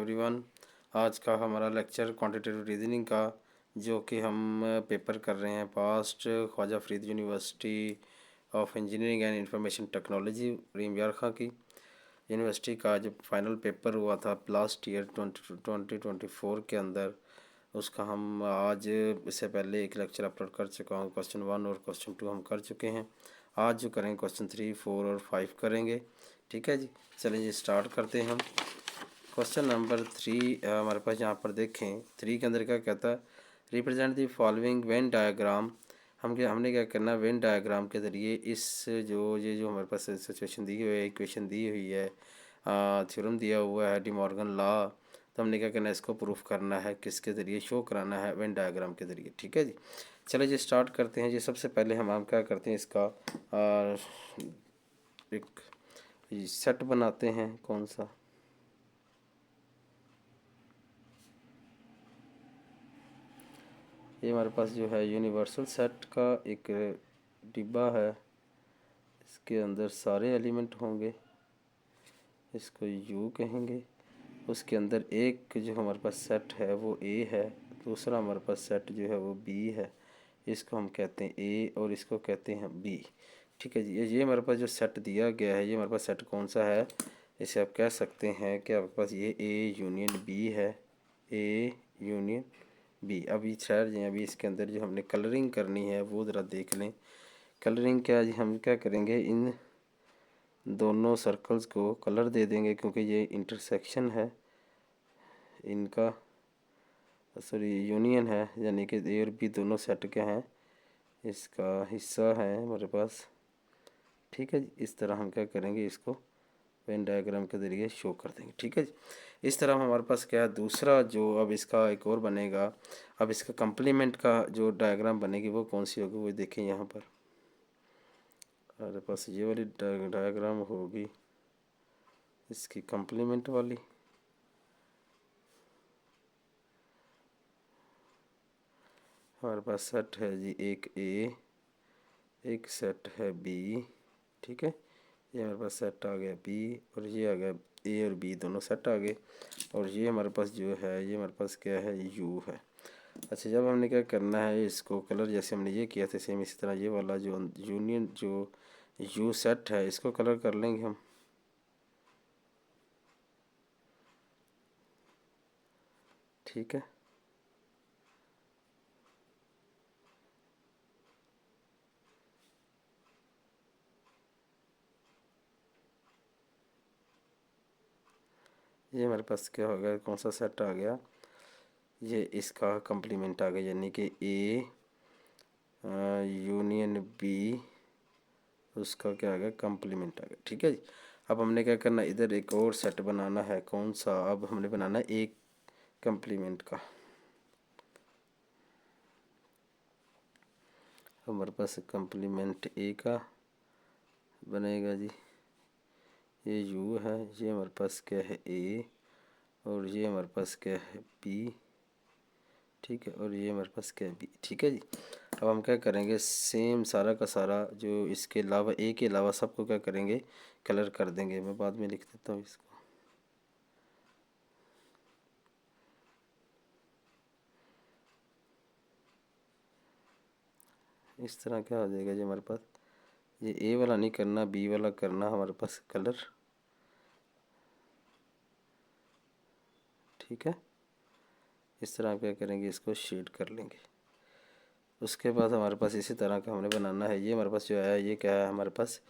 Everyone. आज का हमारा लेक्चर क्वांटिटेटिव रीजनिंग का, जो कि हम पेपर कर रहे हैं past Khwaja Farid university of engineering and information technology Rahim Yar Khan की यूनिवर्सिटी का जो फाइनल पेपर हुआ था लास्ट ईयर 2024 के अंदर, उसका हम आज इससे पहले एक लेक्चर अपलोड कर चुका हूँ। क्वेश्चन 1 और क्वेश्चन 2 हम कर चुके हैं। आज जो करेंगे क्वेश्चन 3, 4 और 5 करेंगे। ठीक है जी, चलिए जी स्टार्ट करते हैं हम। क्वेश्चन नंबर 3 हमारे पास यहाँ पर देखें 3 के अंदर क्या कहता है, represent the following Venn diagram. हमने क्या करना है, वेन डायग्राम के ज़रिए इस जो हमारे पास सिचुएशन दी हुई है, इक्वेशन दी हुई है, थ्योरम दिया हुआ है डी मॉर्गन लॉ, तो हमने क्या करना है, इसको प्रूफ करना है, किसके ज़रिए शो कराना है, वेन डायग्राम के ज़रिए। ठीक है जी, चलिए जी स्टार्ट करते हैं जी। सबसे पहले हम क्या करते हैं, इसका एक सेट बनाते हैं। कौन सा, ये हमारे पास जो है यूनिवर्सल सेट का एक डिब्बा है, इसके अंदर सारे एलिमेंट होंगे, इसको यू कहेंगे। उसके अंदर एक जो हमारे पास सेट है वो ए है, दूसरा हमारे पास सेट जो है वो बी है, इसको हम कहते हैं ए और इसको कहते हैं बी। ठीक है जी, ये हमारे पास जो सेट दिया गया है, ये हमारे पास सेट कौन सा है, इसे आप कह सकते हैं कि आपके पास ये ए यूनियन बी है, ए यूनियन बी। अभी ठहर जाए, अभी इसके अंदर जो हमने कलरिंग करनी है वो ज़रा देख लें। कलरिंग क्या जी, हम क्या करेंगे, इन दोनों सर्कल्स को कलर दे देंगे, क्योंकि ये इंटरसेक्शन है इनका, सॉरी यूनियन है, यानी कि ए और बी दोनों सेट के हैं, इसका हिस्सा है हमारे पास। ठीक है जी, इस तरह हम क्या करेंगे, इसको वेन डायग्राम के ज़रिए शो कर देंगे। ठीक है जी, इस तरह हमारे पास क्या है, दूसरा जो अब इसका एक और बनेगा, अब इसका कंप्लीमेंट का जो डायग्राम बनेगी वो कौन सी होगी, वो देखें यहाँ पर हमारे पास ये वाली डायग्राम होगी, इसकी कंप्लीमेंट वाली। हमारे पास सेट है जी एक ए, एक सेट है बी। ठीक है, ये हमारे पास सेट आ गया बी, और ये आ गया ए और बी दोनों सेट आ गए, और ये हमारे पास जो है, ये हमारे पास क्या है, यू है। अच्छा, जब हमने क्या करना है, इसको कलर जैसे हमने ये किया था सेम इसी तरह ये वाला जो यूनियन जो यू सेट है, इसको कलर कर लेंगे हम। ठीक है, ये हमारे पास क्या हो गया, कौन सा सेट आ गया, ये इसका कंप्लीमेंट आ गया, यानी कि ए यूनियन बी, उसका क्या आ गया, कंप्लीमेंट आ गया। ठीक है जी, अब हमने क्या करना, इधर एक और सेट बनाना है। कौन सा, अब हमने बनाना है एक कंप्लीमेंट का। हमारे पास कंप्लीमेंट ए का बनेगा जी, ये यू है, ये हमारे पास क्या है ए, और ये हमारे पास क्या है बी। ठीक है, और ये हमारे पास क्या है बी। ठीक है जी, अब हम क्या करेंगे, सेम सारा का सारा जो इसके अलावा ए के अलावा सबको क्या करेंगे, कलर कर देंगे। मैं बाद में लिख देता हूँ इसको। इस तरह क्या हो जाएगा जी, हमारे पास ये ए वाला नहीं करना, बी वाला करना हमारे पास कलर। ठीक है, इस तरह आप क्या करेंगे, इसको शेड कर लेंगे। उसके बाद हमारे पास इसी तरह का हमने बनाना है, ये हमारे पास जो है, ये क्या है हमारे पास,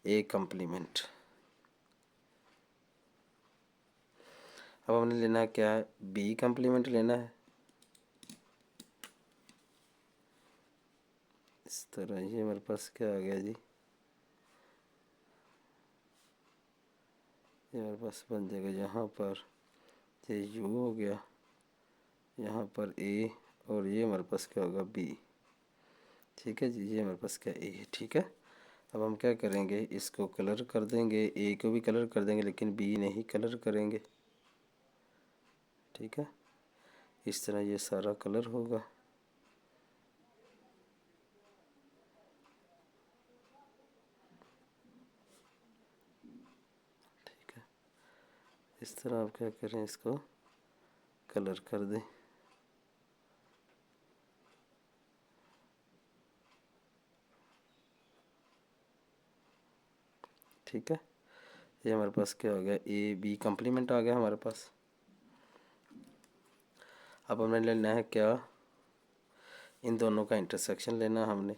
ए कंप्लीमेंट। अब हमने लेना है क्या है, बी कंप्लीमेंट लेना है। इस तरह ये हमारे पास क्या आ गया जी, ये हमारे पास बन जाएगा, यहाँ पर ये यू हो गया, यहाँ पर ए, और ये हमारे पास क्या होगा बी। ठीक है जी, ये हमारे पास क्या ए है। ठीक है, अब हम क्या करेंगे, इसको कलर कर देंगे, ए को भी कलर कर देंगे, लेकिन बी नहीं कलर करेंगे। ठीक है, इस तरह ये सारा कलर होगा। ठीक है, इस तरह आप क्या करें, इसको कलर कर दें। ठीक है, ये हमारे पास क्या हो गया, ए बी कम्प्लीमेंट आ गया हमारे पास। अब हमें लेना है क्या, इन दोनों का इंटरसेक्शन लेना हमने,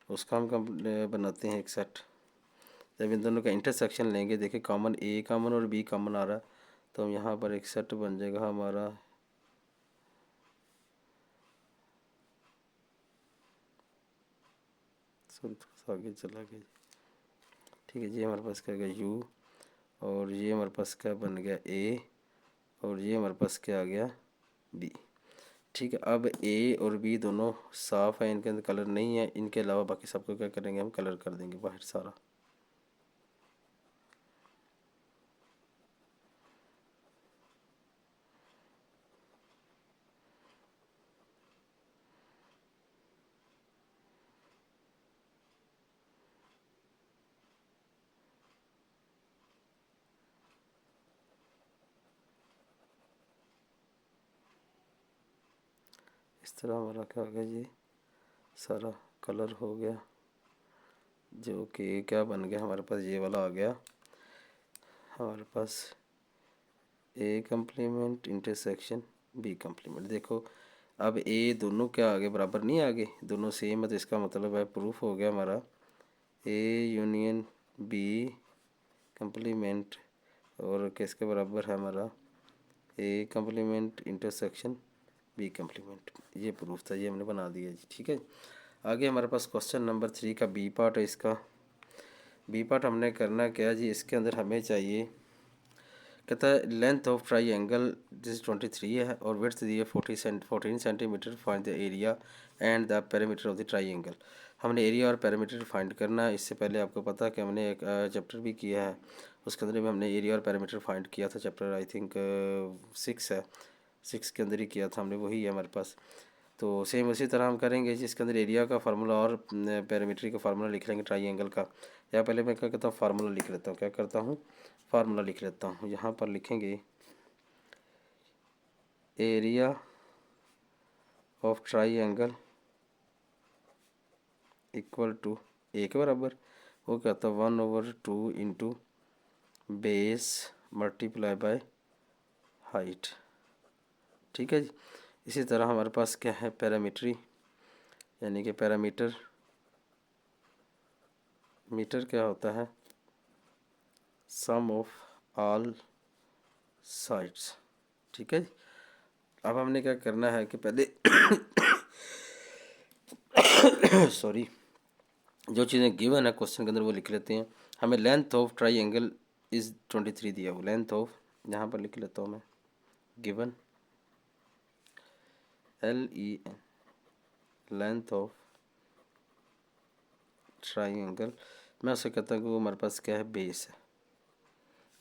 उसका हम बनाते हैं एक सेट। जब इन दोनों का इंटरसेक्शन लेंगे, देखिए कॉमन ए कॉमन और बी कॉमन आ रहा है, तो यहाँ पर एक सेट बन जाएगा हमारा आगे चला गया। ठीक है जी, हमारे पास क्या गया यू, और ये हमारे पास क्या बन गया ए, और ये हमारे पास क्या आ गया बी। ठीक है, अब ए और बी दोनों साफ़ है, इनके अंदर कलर नहीं है, इनके अलावा बाकी सबको क्या करेंगे हम, कलर कर देंगे बाहर सारा। इस तरह हमारा क्या हो गया जी, सारा कलर हो गया, जो कि क्या बन गया हमारे पास, ये वाला आ गया हमारे पास A complement intersection B complement. देखो अब ए दोनों क्या आगे बराबर नहीं आगे, दोनों सेम है, तो इसका मतलब है प्रूफ हो गया हमारा ए यूनियन बी कम्प्लीमेंट, और किसके बराबर है हमारा, A complement intersection B complement. ये प्रूफ था, ये हमने बना दिया जी। ठीक है, आगे हमारे पास क्वेश्चन नंबर 3 का बी पार्ट है। इसका बी पार्ट हमने करना क्या जी, इसके अंदर हमें चाहिए, कहता है length of try angle this 23 है और विड्थ दी है 14 centimetre, find the area and the perimeter of the try angle. हमने एरिया और पेरीमीटर फाइंड करना है। इससे पहले आपको पता है कि हमने एक चैप्टर भी किया है, उसके अंदर भी हमने एरिया और पेरीमीटर फाइंड किया था, चैप्टर आई थिंक 6 है, 6 के अंदर ही किया था हमने, वही है हमारे पास। तो सेम उसी तरह हम करेंगे जिसके अंदर एरिया का फार्मूला और पेरीमीटर का फार्मूला लिख लेंगे ट्राई एंगल का। या पहले मैं क्या करता हूँ, फार्मूला लिख लेता हूँ, क्या करता हूँ, फार्मूला लिख लेता हूँ। यहाँ पर लिखेंगे area of triangle equal to A के बराबर, वो क्या होता है 1/2 into base multiply by height. ठीक है जी, इसी तरह हमारे पास क्या है पैरामीट्री, यानी कि पैरामीटर, मीटर क्या होता है, सम ऑफ ऑल साइड्स। ठीक है जी, अब हमने क्या करना है कि पहले सॉरी, जो चीज़ें गिवन है क्वेश्चन के अंदर वो लिख लेते हैं। हमें length of try angle is 23 दिया हुआ, लेंथ ऑफ, यहाँ पर लिख लेता हूँ मैं, given LEN, length of try angle, मैं उसे कहता हूँ कि वो हमारे पास क्या है, बेस है,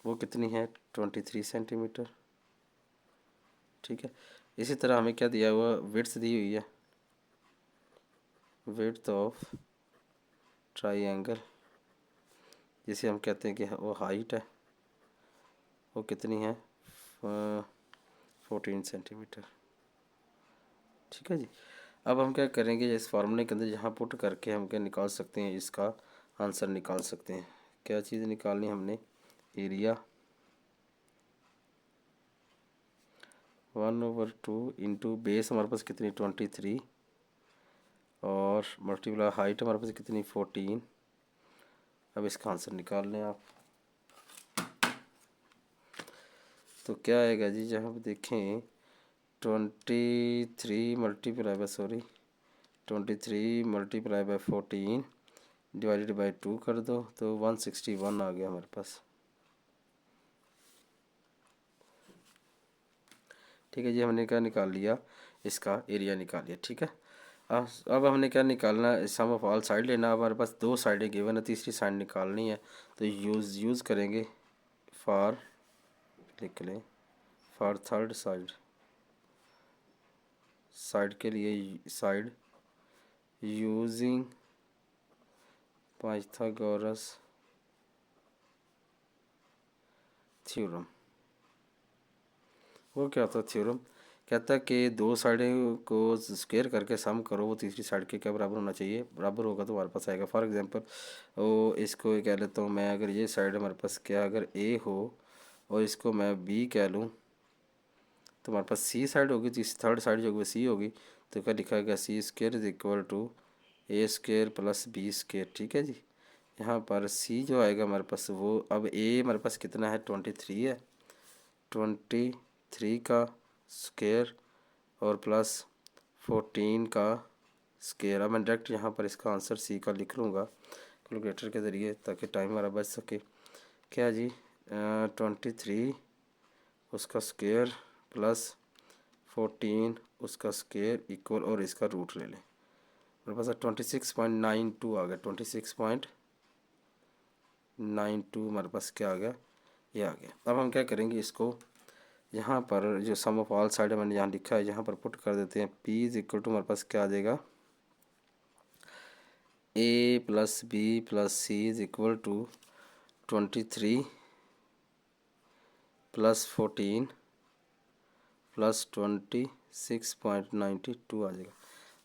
वो कितनी है 23 सेंटीमीटर। ठीक है, इसी तरह हमें क्या दिया हुआ, विड्थ दी हुई है, विड्थ ऑफ ट्राई एंगल, जिसे हम कहते हैं कि वो हाइट है, वो कितनी है 14 सेंटीमीटर। ठीक है जी, अब हम क्या करेंगे, इस फार्मूले के अंदर यहाँ पुट करके हम क्या निकाल सकते हैं, इसका आंसर निकाल सकते हैं। क्या चीज़ निकालनी हमने, एरिया 1/2 इंटू बेस हमारे पास कितनी 23, और मल्टीप्लाई हाइट हमारे पास कितनी 14। अब इसका आंसर निकाल लें आप, तो क्या आएगा जी, जहाँ पे देखें 23 मल्टीप्लाई बाय 14 डिवाइडेड बाय 2 कर दो, तो 161 आ गया हमारे पास। ठीक है जी, हमने क्या निकाल लिया, इसका एरिया निकाल लिया। ठीक है, अब हमने क्या निकालना है, सम ऑफ ऑल साइड लेना। अब हमारे पास 2 साइडें गिवन है, तीसरी साइड निकालनी है, तो यूज़ करेंगे फॉर, लिख लें फॉर थर्ड साइड, साइड के लिए साइड यूजिंग पाइथागोरस थ्योरम। वो क्या होता है थ्योरम, कहता है कि दो साइडें को स्क्वायर करके सम करो, वो तीसरी साइड के क्या बराबर होना चाहिए, बराबर होगा तो हमारे पास आएगा। फॉर एग्जांपल वो इसको कह लेता हूँ मैं, अगर ये साइड हमारे पास क्या अगर ए हो और इसको मैं बी कह लूँ तो हमारे पास सी साइड होगी, तो इस थर्ड साइड जो होगी सी होगी। तो क्या लिखा गया, C square is equal to A square plus B square. ठीक है जी, यहाँ पर सी जो आएगा हमारे पास वो, अब ए हमारे पास कितना है 23 है, 23 का स्क्वायर और प्लस 14 का स्क्वायर। अब मैं डायरेक्ट यहाँ पर इसका आंसर सी का लिख लूँगा कैलकुलेटर के ज़रिए ताकि टाइम हमारा बच सके। क्या जी 23 उसका स्क्वायर प्लस 14 उसका स्क्वायर इक्वल, और इसका रूट ले लें, मेरे पास 26.92 आ गया। 26.92 हमारे पास क्या आ गया, ये आ गया। अब हम क्या करेंगे, इसको यहाँ पर जो सम ऑफ ऑल साइड मैंने यहाँ लिखा है यहाँ पर पुट कर देते हैं। P इज इक्वल टू हमारे पास क्या आ जाएगा, A plus B plus C is equal to 23 plus 14 plus 26.92 आ जाएगा।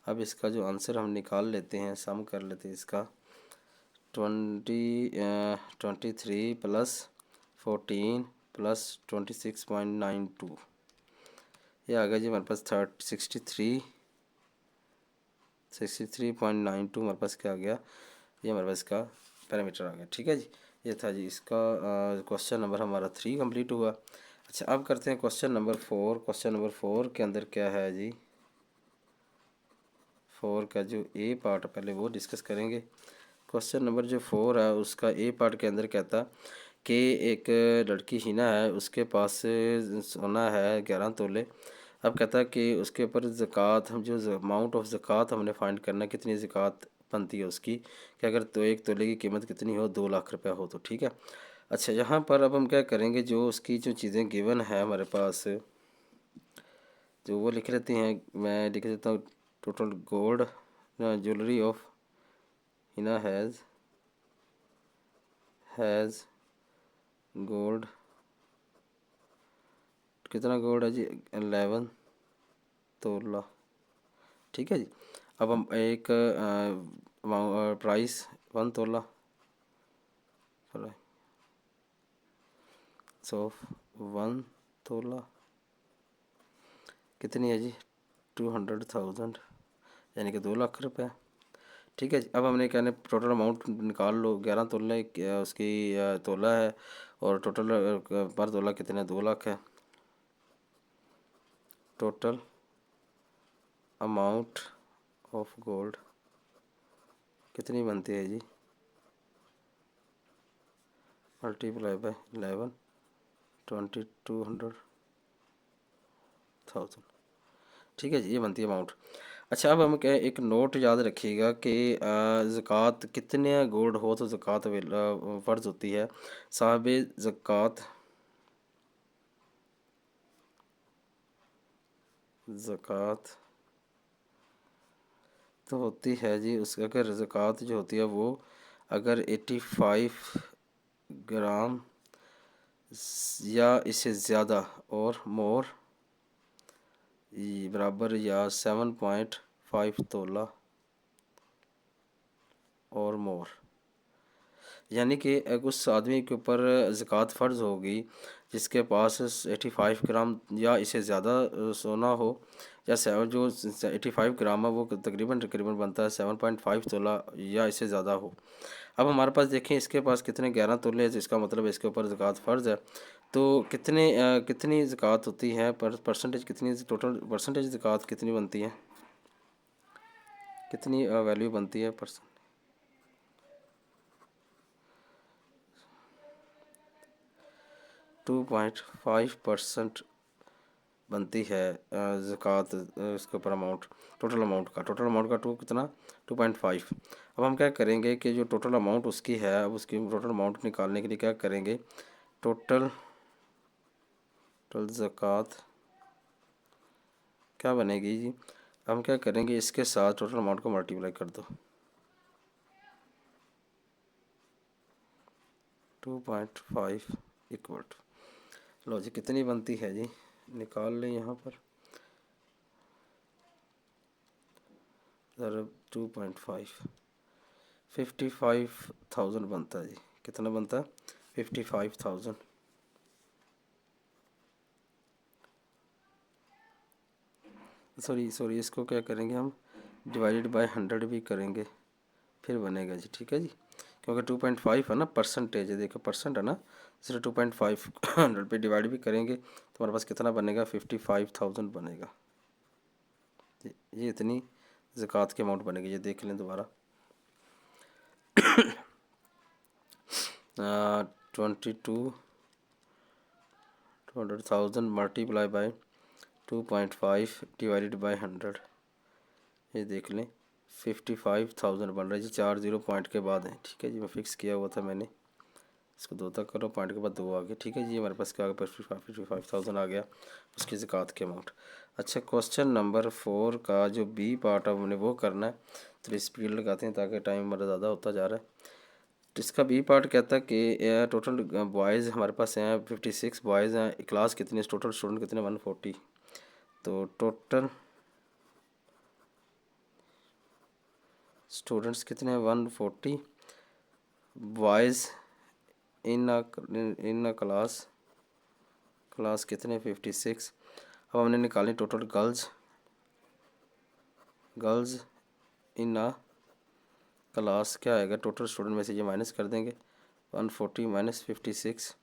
अब इसका जो आंसर हम निकाल लेते हैं, सम कर लेते हैं इसका, 23 प्लस 14 प्लस 26.92, ये आ गया जी हमारे पास 63.92 हमारे पास क्या आ गया, ये हमारे पास इसका पैरामीटर आ गया। ठीक है जी, ये था जी इसका क्वेश्चन नंबर हमारा 3 कंप्लीट हुआ। अच्छा अब करते हैं क्वेश्चन नंबर 4। क्वेश्चन नंबर 4 के अंदर क्या है जी, 4 का जो ए पार्ट पहले वो डिस्कस करेंगे। क्वेश्चन नंबर जो 4 है उसका ए पार्ट के अंदर कहता कि एक लड़की हिना है, उसके पास सोना है 11 तोले। अब कहता है कि उसके ऊपर ज़कात, हम जो अमाउंट ऑफ ज़कात हमने फाइंड करना, कितनी ज़कात बनती है उसकी, कि अगर तो एक तोले की कीमत कितनी हो, 2 लाख रुपया हो तो। ठीक है, अच्छा यहाँ पर अब हम क्या करेंगे, जो उसकी जो चीज़ें गिवन है हमारे पास जो वो लिख लेती हैं, मैं लिख देता हूँ total gold jewellery of Hina has gold, कितना गोल्ड है जी 11 तोला। ठीक है जी, अब हम एक प्राइस 1 तोला, सो 1 तोला कितनी है जी 200,000 यानी कि 2 लाख रुपए। ठीक है जी, अब हमने कहने टोटल अमाउंट निकाल लो, 11 तोले उसकी तोला है और टोटल पर तोला कितना 2 लाख है। टोटल अमाउंट ऑफ गोल्ड कितनी बनती है जी, मल्टीप्लाई बाय 11, 2200,000। ठीक है जी, ये बनती है अमाउंट। अच्छा अब हम क्या एक नोट याद रखिएगा कि ज़कात कितने गोल्ड हो तो ज़कात फ़र्ज़ होती है। साहब ज़कात तो होती है जी, उसका अगर ज़कात जो होती है वो अगर 85 ग्राम या इससे ज़्यादा और मोर बराबर या 7.5 तोला और मोर, यानी कि उस आदमी के ऊपर ज़कात फ़र्ज़ होगी जिसके पास 85 ग्राम या इससे ज़्यादा सोना हो, या जो 85 ग्राम है वो तकरीबन बनता है 7.5 तोला या इससे ज़्यादा हो। अब हमारे पास देखें इसके पास कितने 11 तोले हैं, जिसका मतलब इसके ऊपर ज़कात फ़र्ज़ है। तो कितनी ज़कात होती है परसेंटेज, कितनी टोटल परसेंटेज ज़कात कितनी बनती है, कितनी वैल्यू बनती है 2.5% बनती है ज़कात इसके ऊपर अमाउंट, टोटल अमाउंट का कितना 2.5। अब हम क्या करेंगे कि जो टोटल अमाउंट उसकी है, अब उसकी टोटल अमाउंट निकालने के लिए क्या करेंगे, टोटल ज़कात क्या बनेगी जी, हम क्या करेंगे इसके साथ टोटल अमाउंट को मल्टीप्लाई कर दो, 2.5 इक्वल टू, लो जी कितनी बनती है जी, निकाल लें यहाँ पर ज़रा 2.5 55,000 बनता है जी। कितना बनता है? 55,000। सॉरी इसको क्या करेंगे हम, डिवाइडेड बाय 100 भी करेंगे, फिर बनेगा जी। ठीक है जी, क्योंकि 2.5 है ना, परसेंटेज है, देखो परसेंट है ना, इसलिए 2.5 100 पे डिवाइड भी करेंगे तो हमारे पास कितना बनेगा? 55,000 बनेगा। ये इतनी ज़कात के अमाउंट बनेगी। ये देख लें दोबारा। 200,000 मल्टीप्लाई बाय 2.5 डिवाइडेड बाय 100, ये देख लें 55,000 बन रहा है जी। 4 0 पॉइंट के बाद है। ठीक है जी, मैं फिक्स किया हुआ था मैंने, इसको 2 तक करो, पॉइंट के बाद 2 आ गए। ठीक है जी, हमारे पास क्या आ गया? 55,000 आ गया, उसकी ज़कात के अमाउंट। अच्छा, क्वेश्चन नंबर 4 का जो बी पार्ट है हमने वो करना है, तो स्पीड लगाते हैं ताकि टाइम हमारा ज़्यादा होता जा रहा है। तो इसका बी पार्ट कहता है कि टोटल बॉयज़ हमारे पास हैं 56 बॉयज़ हैं, क्लास कितनी है, टोटल स्टूडेंट कितने? 140। तो टोटल स्टूडेंट्स कितने हैं? 140 बॉयज़ इन अ क्लास कितने? 56। अब हमने निकाली total girls in a class, क्या आएगा? टोटल स्टूडेंट में से ये माइनस कर देंगे, 140 माइनस 56,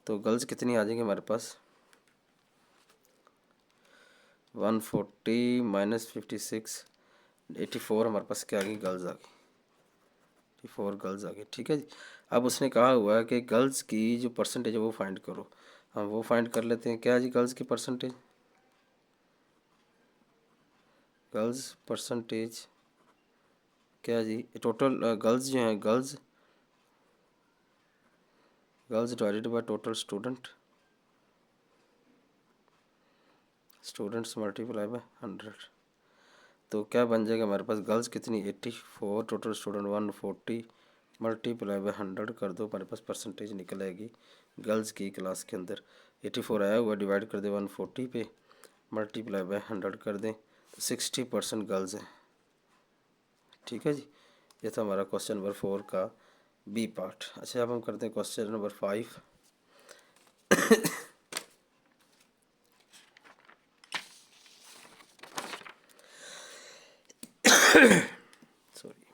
तो गर्ल्स कितनी आ जाएंगी हमारे पास? 140 माइनस 56, 84 हमारे पास क्या आ गई? गर्ल्स आ गई। 84 गर्ल्स आ गई। ठीक है जी। अब उसने कहा हुआ है कि गर्ल्स की जो परसेंटेज है वो फाइंड करो। हम वो फाइंड कर लेते हैं। क्या जी गर्ल्स की परसेंटेज? गर्ल्स परसेंटेज क्या जी? टोटल गर्ल्स जो हैं, girls divided by total students multiply by 100, तो क्या बन जाएगा हमारे पास? गर्ल्स कितनी? 84, टोटल स्टूडेंट 140 मल्टीप्लाई बाय 100 कर दो, हमारे पास परसेंटेज निकल आएगी गर्ल्स की क्लास के अंदर। 84 आया हुआ, डिवाइड कर दे 140 पे, मल्टीप्लाई बाय 100 कर दें, तो 60% गर्ल्स हैं। ठीक है जी, ये था हमारा क्वेश्चन नंबर 4 का बी पार्ट। अच्छा, अब हम करते हैं question number 5। Sorry,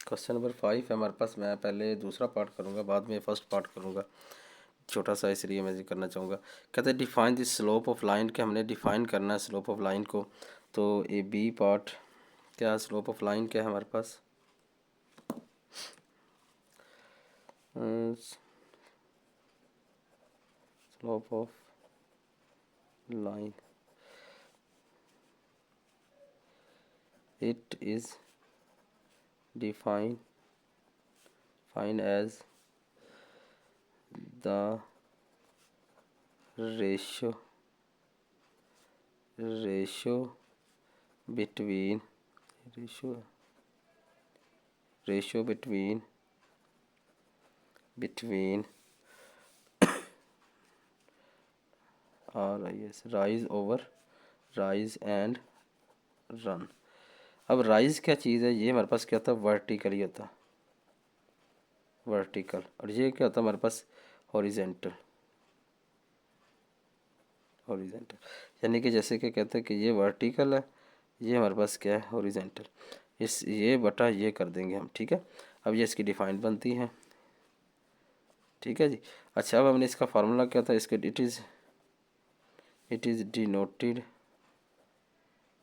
question number 5 है हमारे पास। मैं पहले दूसरा पार्ट करूँगा, बाद में फर्स्ट पार्ट करूँगा, छोटा सा इसलिए मैं करना चाहूँगा। कहते हैं define the slope of line, के हमने डिफाइन करना है स्लोप ऑफ लाइन को। तो ए बी पार्ट क्या, स्लोप ऑफ लाइन क्या है हमारे पास? Slope of line, it is defined as the ratio between rise and run। अब राइज क्या चीज़ है? ये हमारे पास क्या होता है? वर्टिकल ही होता है, वर्टिकल। और ये क्या होता है हमारे पास? हॉरिजेंटल। यानी कि जैसे कि कहते हैं कि ये वर्टिकल है, ये हमारे पास क्या है? हॉरिजेंटल। ये बटा ये कर देंगे हम। ठीक है, अब ये इसकी डिफाइन बनती है। ठीक है जी। अच्छा, अब हमने इसका फार्मूला क्या था? इसके it is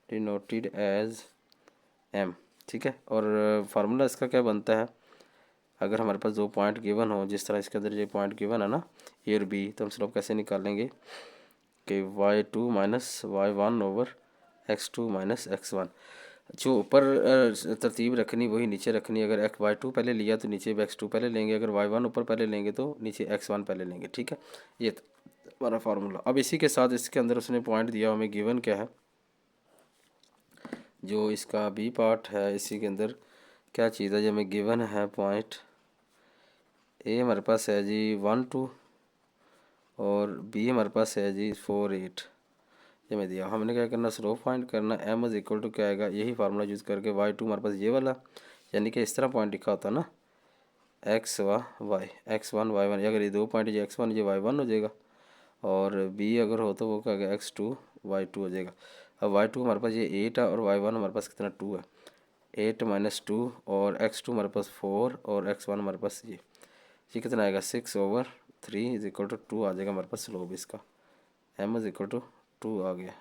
denoted as M. ठीक है, और फार्मूला इसका क्या बनता है? अगर हमारे पास 2 पॉइंट गिवन हो, जिस तरह इसके अंदर ये पॉइंट गिवन है ना, ए और बी, तो हम स्लोप कैसे निकालेंगे कि y2 minus y1 over x2 minus x1। जो ऊपर तरतीब रखनी वही नीचे रखनी। अगर y2 पहले लिया तो नीचे x2 पहले लेंगे, अगर y1 ऊपर पहले लेंगे तो नीचे x1 पहले लेंगे। ठीक है, ये हमारा फार्मूला। अब इसी के साथ इसके अंदर उसने पॉइंट दिया, हमें गिवन क्या है, जो इसका बी पार्ट है, इसी के अंदर क्या चीज़ है जो हमें गिवन है? पॉइंट ए हमारे पास है जी 1 2, और बी हमारे पास है जी 4 8। ये मैं दिया। हमने क्या करना, स्लोप फाइंड करना। m इज इक्वल टू क्या आएगा, यही फार्मूला यूज़ करके y2 हमारे पास ये वाला, यानी कि इस तरह पॉइंट लिखा होता ना, x y, x1 y1, अगर ये 2 पॉइंट, ये x1 ये y1 हो जाएगा, और b अगर हो तो वो क्या होगा, x2 y2 हो जाएगा। अब y2 हमारे पास ये 8 है और y1 हमारे पास कितना 2 है, 8 माइनस 2, और x2 हमारे पास 4 और x1 हमारे पास ये कितना आएगा 6/3 इज इक्वल टू 2 आ जाएगा हमारे पास स्लोप इसका। m इज इक्वल टू 2 आ गया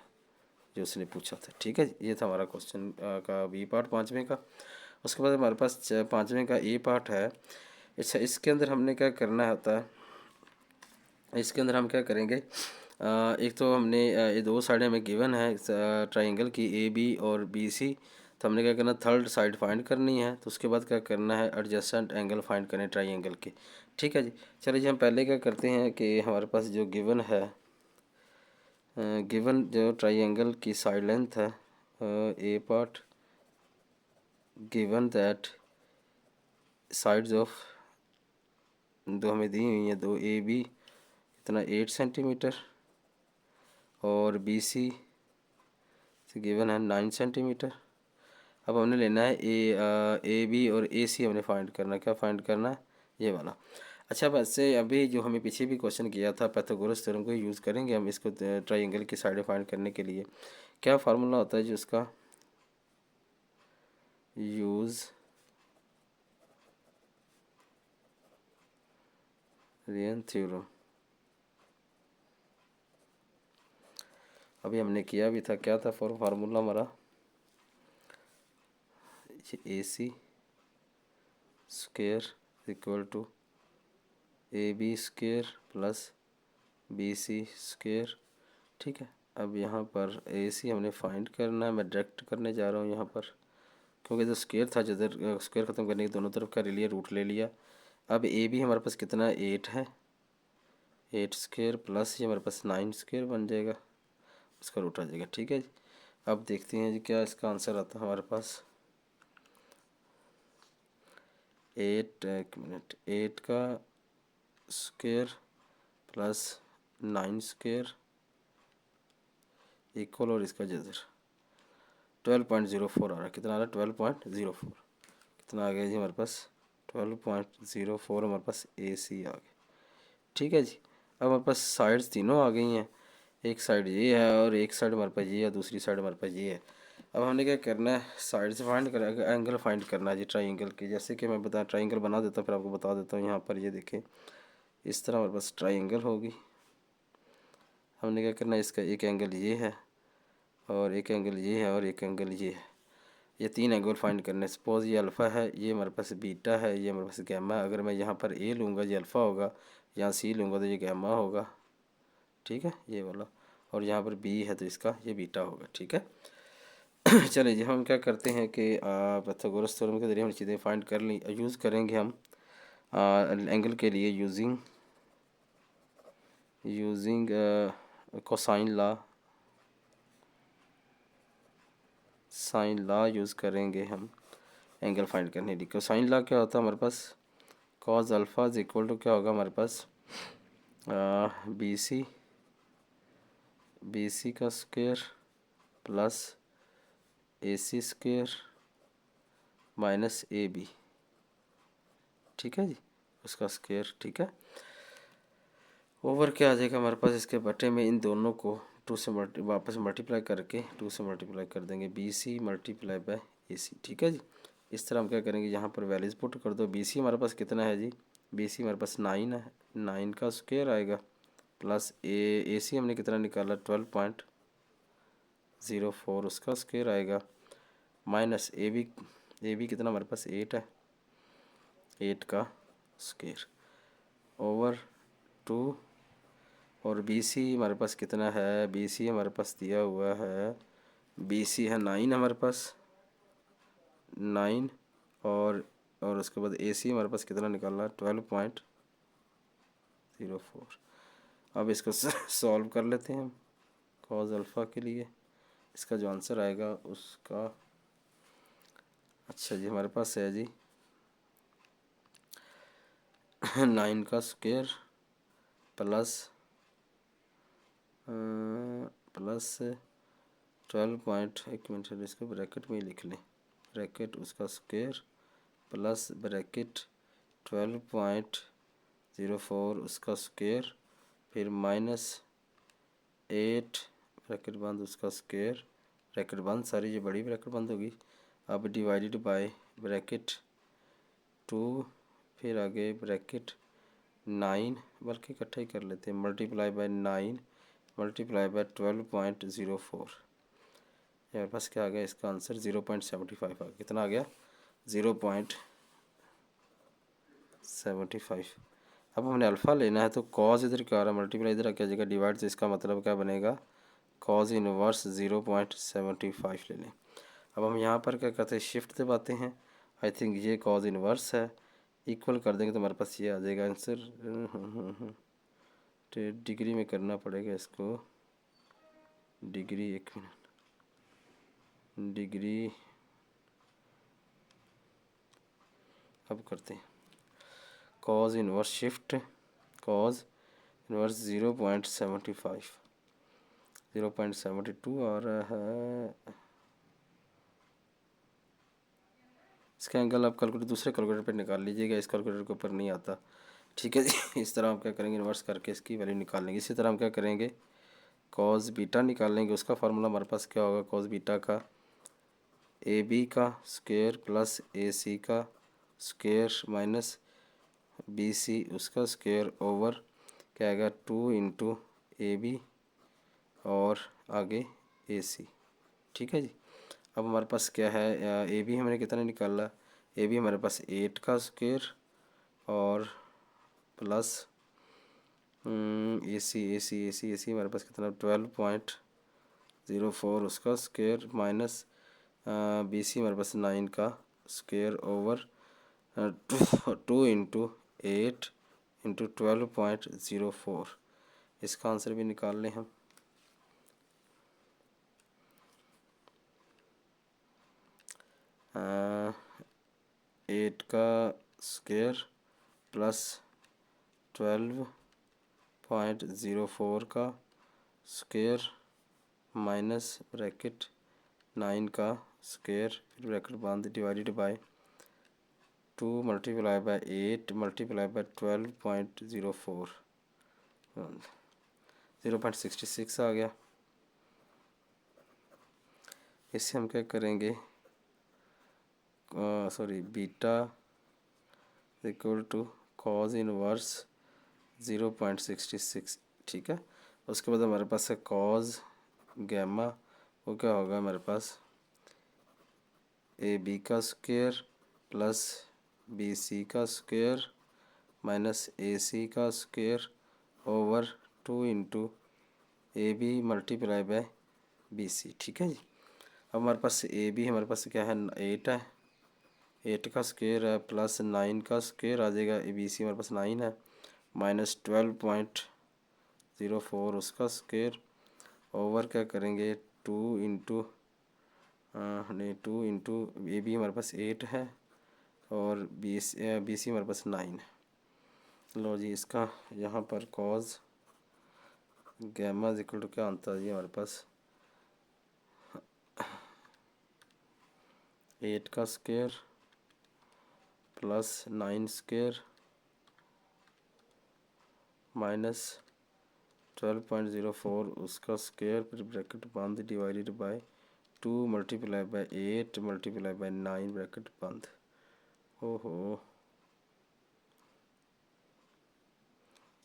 जो उसने पूछा था। ठीक है, ये था हमारा क्वेश्चन का बी पार्ट 5वें का। उसके बाद हमारे पास 5वें का ए पार्ट है। अच्छा, इसके अंदर हमने क्या करना होता है, इसके अंदर हम क्या करेंगे, एक तो हमने ये दो साइडें हमें गिवन है ट्राइंगल की ए बी और बी सी, तो हमने क्या करना, थर्ड साइड फाइंड करनी है। तो उसके बाद क्या करना है, एडजेसेंट एंगल फाइंड करने ट्राइंगल के। ठीक है जी, चलिए जी हम पहले क्या करते हैं कि हमारे पास जो गिवन है, गिवन जो ट्राइंगल की साइड लेंथ है A part, given that sides of, दो हमें दी हुई हैं, दो ए बी कितना 8 सेंटीमीटर और बी सी गिवन है 9 सेंटीमीटर। अब हमने लेना है ए बी और ए सी हमने फाइंड करना, क्या फाइंड करना है, ये वाला। अच्छा, वैसे अभी जो हमें पीछे भी क्वेश्चन किया था, पाइथागोरस थ्योरम को यूज़ करेंगे हम इसको ट्राइंगल की साइडें फाइंड करने के लिए। क्या फार्मूला होता है जो उसका, यूज़ रियल थ्योरम। अभी हमने किया भी था, क्या था फार्मूला हमारा, A C square equal to A B square plus B C square. ठीक है, अब यहाँ पर ए सी हमने फाइंड करना है, मैं डायरेक्ट करने जा रहा हूँ यहाँ पर, क्योंकि जो स्क्वेयर था, जिधर स्क्वेयर ख़त्म करने की दोनों तरफ का ले लिया, रूट ले लिया। अब ए बी हमारे पास कितना 8 है, 8 स्क्वेयर प्लस ये हमारे पास 9 स्क्वेयर बन जाएगा, उसका रूट आ जाएगा। ठीक है जी, अब देखते हैं जी क्या इसका आंसर आता है हमारे पास। 8, एक मिनट, 8 का स्क्वेयर प्लस 9 स्क्वेयर इक्वल, और इसका जजर 12.04 आ रहा है। कितना आ रहा है, 12.04। कितना आ गया जी हमारे पास, 12.04 हमारे पास ए सी आ गया। ठीक है जी, अब हमारे पास साइड्स तीनों आ गई हैं, एक साइड ये है और एक साइड हमारे पास ये है, दूसरी साइड हमारे पास ये है। अब हमने क्या करना है, साइड से फाइंड कर एंगल फाइंड करना है जी ट्राइंगल के। जैसे कि मैं बता ट्राइंगल बना देता हूँ, फिर आपको बता देता हूँ। यहाँ पर ये देखें, इस तरह हमारे पास ट्राइंगल होगी। हमने क्या करना है, इसका एक एंगल ये है और एक एंगल ये है और एक एंगल ये है, ये तीन एंगल फाइंड करने। सपोज ये अल्फ़ा है, ये हमारे पास बीटा है, ये हमारे पास गैमा है। अगर मैं यहाँ पर ए लूँगा ये अल्फ़ा होगा, यहाँ सी लूँगा तो ये गैमा होगा। ठीक है, ये वाला, और यहाँ पर बी है तो इसका ये बीटा होगा। ठीक है चलिए जी, हम क्या करते हैं कि पाइथागोरस थ्योरम के ज़रिए हम चीज़ें फाइंड कर ली, यूज़ करेंगे हम एंगल के लिए using cosine law, sine law use करेंगे हम एंगल फाइंड करने के लिए। कोसाइन लॉ क्या होता है हमारे पास, cos alpha is equal to क्या होगा हमारे पास, बी सी का square plus A C square minus A B. ठीक है जी, उसका स्क्वायर। ठीक है, ओवर क्या आ जाएगा हमारे पास, इसके बटे में इन दोनों को 2 से वापस मल्टीप्लाई करके 2 से मल्टीप्लाई कर देंगे, बी सी मल्टीप्लाई बाय ए सी। ठीक है जी, इस तरह हम क्या करेंगे, यहाँ पर वैल्यूज़ पुट कर दो। बी सी हमारे पास कितना है जी, बी सी हमारे पास 9 है, 9 का स्क्वायर आएगा प्लस ए सी हमने कितना निकाला 12.04, उसका स्क्वायर आएगा माइनस ए बी कितना हमारे पास 8 है, 8 का स्क्वायर ओवर 2, और बी सी हमारे पास कितना है, बी सी हमारे पास दिया हुआ है, बी सी है 9 हमारे पास 9, और उसके बाद ए सी हमारे पास कितना निकालना 12.04। अब इसको सॉल्व कर लेते हैं हम कॉज अल्फ़ा के लिए। इसका जो आंसर आएगा उसका, अच्छा जी हमारे पास है जी 9 का स्क्वायर प्लस प्लस 12 पॉइंट, एक मिनट इसको ब्रैकेट में ही लिख लें, ब्रैकेट उसका स्क्वायर प्लस ब्रैकेट 12.04 उसका स्क्वायर, फिर माइनस 8 ब्रैकेट बंद उसका स्क्वायर, ब्रैकेट बंद, सारी ये बड़ी ब्रैकेट बंद होगी। अब डिवाइडेड बाय ब्रैकेट 2, फिर आगे ब्रैकेट 9, बल्कि इकट्ठा ही कर लेते हैं, मल्टीप्लाई बाय 9 मल्टीप्लाई बाय 12.04। मेरे पास क्या आ गया, इसका आंसर 0.75 आ गया। कितना आ गया, 0.75। अब हमने अल्फ़ा लेना है तो कॉज इधर क्या आ रहा है, मल्टीप्लाई इधर क्या जगह डिवाइड, से इसका मतलब क्या बनेगा, कॉज इनवर्स 0.75 ले लें। अब हम यहाँ पर क्या करते हैं, शिफ्ट दबाते हैं, आई थिंक ये कॉज इनवर्स है, इक्वल कर देंगे तो हमारे पास ये आ जाएगा आंसर। तो डिग्री में करना पड़ेगा इसको, डिग्री, एक मिनट, डिग्री अब करते हैं, cause inverse shift, cause inverse 0.75, 0.72 आ रहा है। इसका एंगल आप कैलकुलेटर, दूसरे कैलकुलेटर पे निकाल लीजिएगा, इस कैलकुलेटर के ऊपर नहीं आता, ठीक है जी। इस तरह हम क्या करेंगे, इन्वर्स करके इसकी वैल्यू निकाल लेंगे। इसी तरह हम क्या करेंगे, कॉस बीटा निकाल लेंगे। उसका फार्मूला हमारे पास क्या होगा, कॉस बीटा का ए बी का स्क्वायर प्लस ए सी का स्क्वायर माइनस बी सी उसका स्क्वायर ओवर क्या आएगा 2 इंटू ए बी और आगे ए सी, ठीक है जी। अब हमारे पास क्या है, ए बी हमने कितना निकाला, ए बी हमारे पास 8 का स्क्वायर और प्लस ए सी हमारे पास कितना 12.04 उसका स्क्वायर माइनस बी सी हमारे पास 9 का स्क्वायर ओवर 2 इंटू 8 इंटू 12.04। इसका आंसर भी निकाल लें हम। एट का स्क्वायर प्लस 12.04 का स्क्वायर माइनस ब्रैकेट 9 का स्क्वायर, फिर ब्रैकेट बंद, divided by 2 multiply by 8 multiply by 12.04, 0.66 आ गया। इससे हम क्या करेंगे, sorry beta equal to cos inverse 0.66, ठीक है। उसके बाद हमारे पास है कॉज गैमा, वो क्या होगा हमारे पास ए बी का स्क्वायर प्लस बी सी का स्क्वायर माइनस ए सी का square over 2 into A B multiply by B C, ठीक है जी। अब हमारे पास ए बी हमारे पास क्या है 8 है, 8 का स्क्वायर है प्लस 9 का स्क्वायर आ जाएगा, ए बी सी हमारे पास 9 है माइनस 12.04 उसका स्क्वायर ओवर क्या करेंगे 2 इंटू नहीं 2 इंटू ए बी हमारे पास 8 है और बी सी हमारे पास 9 है। लो जी, इसका यहाँ पर कॉज गैमा इक्वल टू क्या आता है जी हमारे पास 8 का स्क्वायर प्लस 9 स्क्वायर माइनस 12.04 उसका स्क्वायर, फिर ब्रैकेट बंद, divided by 2 multiply by 8 multiply bye 9 bracket बंद। ओहो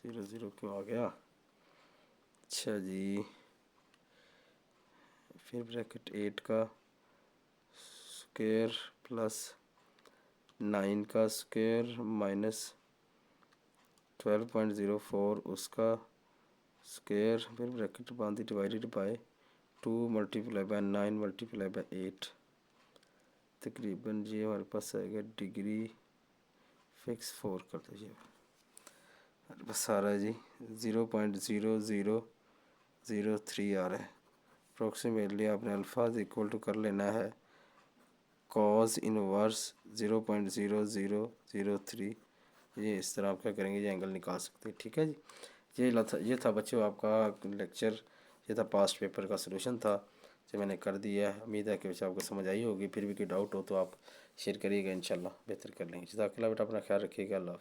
0 क्यों आ गया, अच्छा जी। फिर ब्रैकेट 8 का स्क्वायर प्लस 9 का स्क्वायर माइनस 12.04 उसका स्क्वायर, फिर ब्रैकेट बंद, divided by 2 multiply bye 9 multiply by 8, तकरीबन ये हमारे पास आएगा डिग्री फिक्स 4 कर दीजिए, हमारे पास आ रहा है जी 0.0003 आ रहा है। अप्रोक्सीमेटली आपने अल्फाज इक्वल टू कर लेना है कॉज इनवर्स 0.0003, ये इस तरह आप क्या करेंगे, ये एंगल निकाल सकते हैं, ठीक है जी। ये था बच्चों आपका लेक्चर, ये था पास्ट पेपर का सलूशन था जो मैंने कर दिया है। उम्मीद है कि वैसे आपको समझ आई होगी। फिर भी कोई डाउट हो तो आप शेयर करिएगा, इंशाल्लाह बेहतर कर लेंगे। जज़ाकल्लाह बेटा, अपना ख्याल रखिएगा। अल्लाह हाफ़िज़।